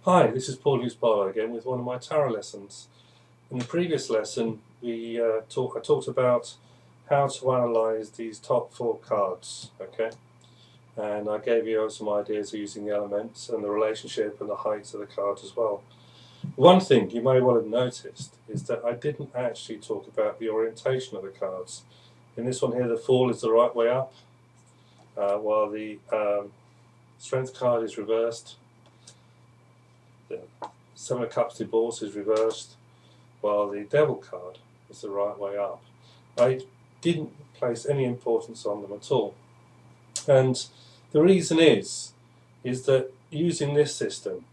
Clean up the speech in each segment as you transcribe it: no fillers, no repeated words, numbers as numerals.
Hi, this is Paul Hughes-Barlow again with one of my tarot lessons. In the previous lesson, I talked about how to analyse these top 4 cards, okay? And I gave you some ideas of using the elements and the relationship and the height of the cards as well. One thing you may well have noticed is that I didn't actually talk about the orientation of the cards. In this one here, the Fool is the right way up, while the Strength card is reversed. The 7 of Cups divorce is reversed, while the Devil card is the right way up. I didn't place any importance on them at all. And the reason is that using this system,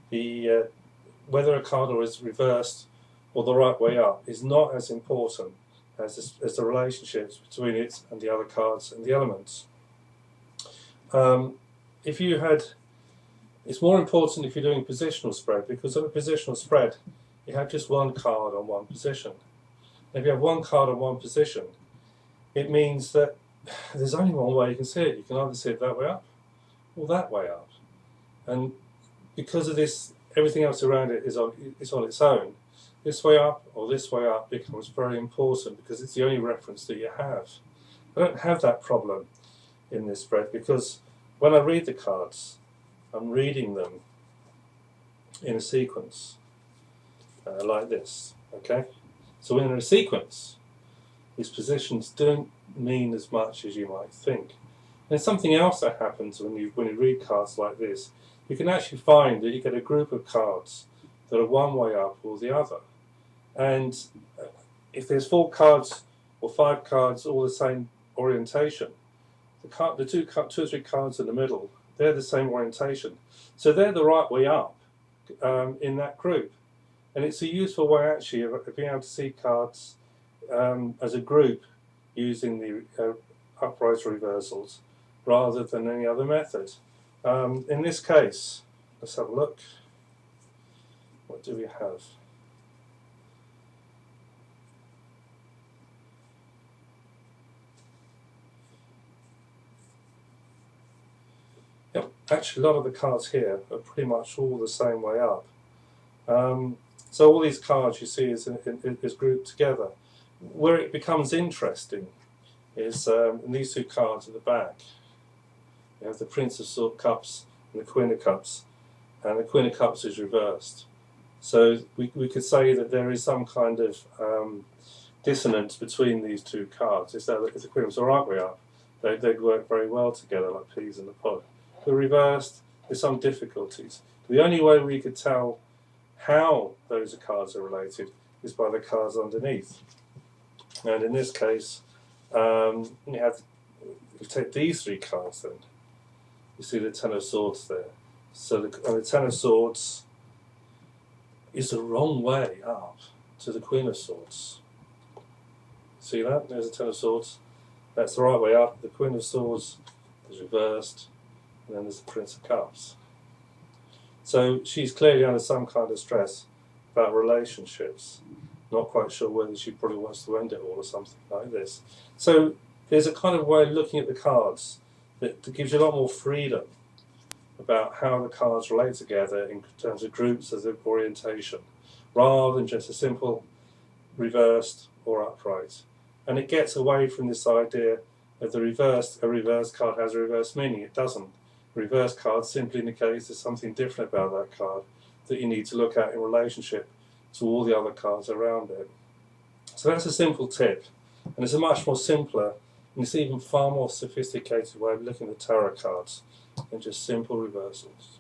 whether a card is reversed or the right way up is not as important as the relationships between it and the other cards and the elements. It's more important if you're doing a positional spread, because on a positional spread you have just one card on one position. And if you have one card on one position, it means that there's only one way you can see it. You can either see it that way up or that way up. And because of this, everything else around it is on its own. This way up or this way up becomes very important because it's the only reference that you have. I don't have that problem in this spread because when I read the cards, I'm reading them in a sequence, like this, okay? So when in a sequence, these positions don't mean as much as you might think. And there's something else that happens when you read cards like this. You can actually find that you get a group of cards that are one way up or the other. And if there's 4 cards or 5 cards all the same orientation, the two or 3 cards in the middle, they're the same orientation. So they're the right way up in that group. And it's a useful way actually of being able to see cards as a group using the upright reversals rather than any other method. In this case, let's have a look. What do we have? Yep, actually a lot of the cards here are pretty much all the same way up. So all these cards you see is grouped together. Where it becomes interesting is in these 2 cards at the back. You have the Prince of Cups and the Queen of Cups, and the Queen of Cups is reversed. So we could say that there is some kind of dissonance between these 2 cards. If the Queen was the right way up, they'd work very well together like peas in a pod. If they're reversed, there's some difficulties. The only way we could tell how those cards are related is by the cards underneath. And in this case, you take these 3 cards then. You see the Ten of Swords there. So the Ten of Swords is the wrong way up to the Queen of Swords. See that? There's the Ten of Swords. That's the right way up. The Queen of Swords is reversed. And then there's the Prince of Cups. So she's clearly under some kind of stress about relationships. Not quite sure whether she probably wants to end it all or something like this. So there's a kind of way of looking at the cards that gives you a lot more freedom about how the cards relate together in terms of groups as of orientation, rather than just a simple reversed or upright. And it gets away from this idea of a reversed card has a reverse meaning. It doesn't. A reverse card simply indicates there's something different about that card that you need to look at in relationship to all the other cards around it. So that's a simple tip, and it's a much more simpler and it's even far more sophisticated way of looking at tarot cards than just simple reversals.